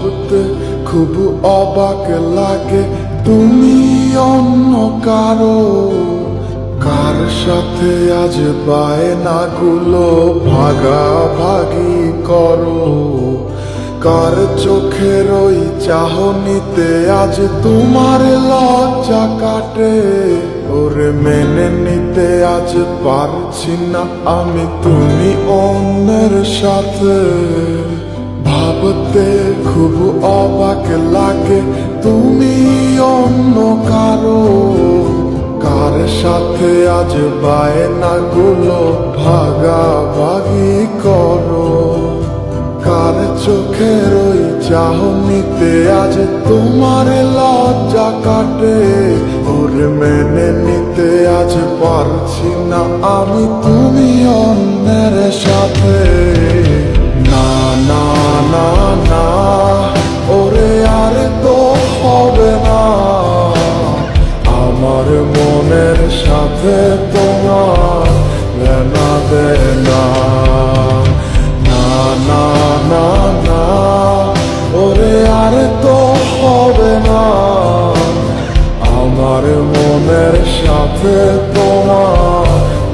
ভাবতে খুব অবাক লাগে তুমি অন্য কারো, কার সাথে আজ বায়নাগুলো ভাগাভাগি করো, কার চোখের ওই চাহনিতে আজ তোমার লজ্জা কাটে। ওরে মেনে নিতে আজ পারছি না আমি তুমি অন্যের সাথে, ভাবতে খুব অবাক লাগে তুমি অন্য কারো, কার সাথে আজ বায়নাগুলো ভাগাভাগি করো, কার চোখের ওই চাহনিতে আজ তোমার লজ্জা কাটে। ওরে মেনে নিতে আজ পারছি না আমি তুমি অন্যের সাথে। না না না না ওরে আর তো হবে না, আমার মনের সাথে তোমার লেনা দেনা। না না না না ওরে আর তো হবে না, আমার মনের সাথে তোমার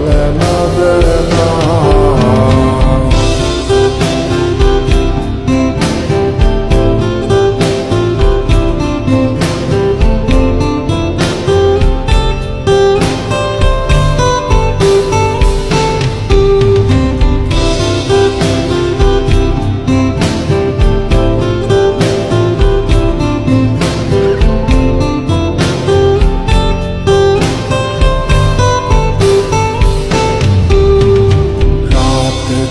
লেনা দেনা।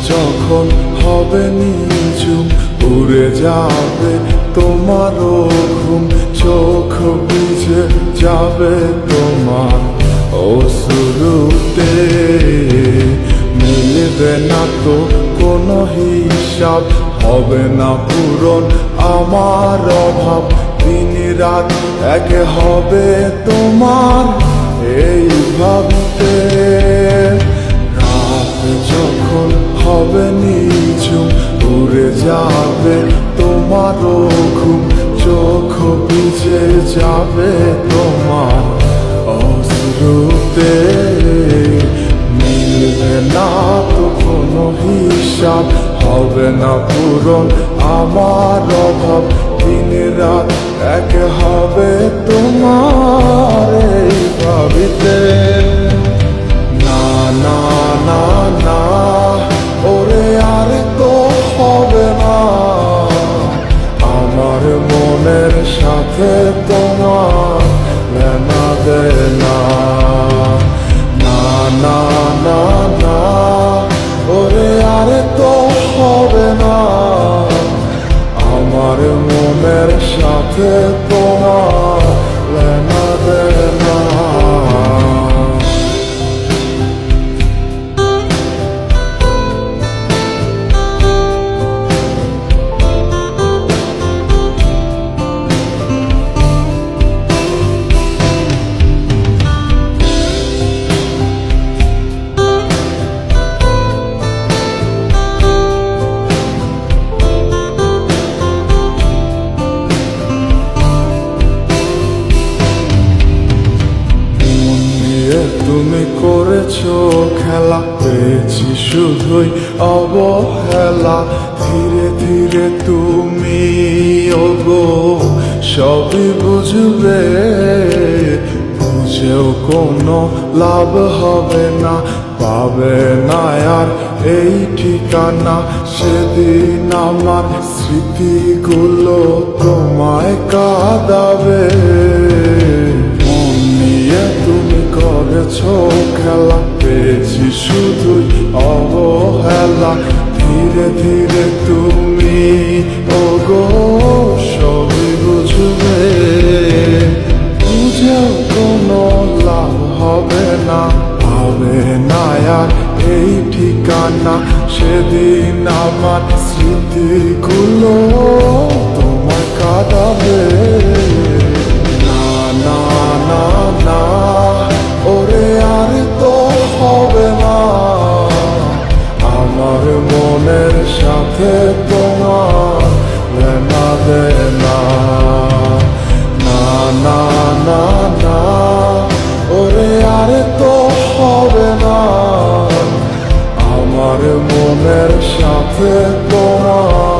যখন হবে নিঝুম উড়ে যাবে তোমারও ঘুম, চোখ বুঝে যাবে তোমার অশ্রুতে, মিলবে না তো কোনো হিসাব, হবে না পূরণ আমার অভাব, দিন রাত এক হবে তোমার এই ভাবতে। রাত যখন হবে নিঝুম উড়ে যাবে তোমারও ঘুম, চোখ ভিজে যাবে তোমার অশ্রুতে, মিলবে না তো কোনো হিসাব, হবে না পূরণ আমার অভাব, দিন রাত এক হবে তোমার এই ভাবিতে। না না না না ওরে আর তো হবে না, আমার মনের সাথে তোমার লেনা দেনা। না না না না ওরে আর তো হবে না, আমার মনের সাথে তোমার লেনা দেনা। তুমি করেছো খেলা, পেয়েছি শুধুই অবহেলা, ধীরে ধীরে তুমি ওগো সবই বুঝবে, বুঝেও কোনো লাভ হবে না, পাবে না আর এই ঠিকানা। সেদিন আমার স্মৃতিগুলো তোমায় কাঁদাবে, মন নিয়ে তুমি করেছো খেলা, পেয়েছি শুধুই অবহেলা, ধীরে ধীরে তুমি ওগো সবই বুঝবে, বুঝেও কোনো লাভ হবে না, পাবে না আর এই ঠিকানা। সেদিন আমার স্মৃতিগুলো তোমায় কাঁদাবে। না না না না ওরে আর তো হবে না, আমার মনের সাথে তোমার লেনা দেনা। এর সাথে তোমার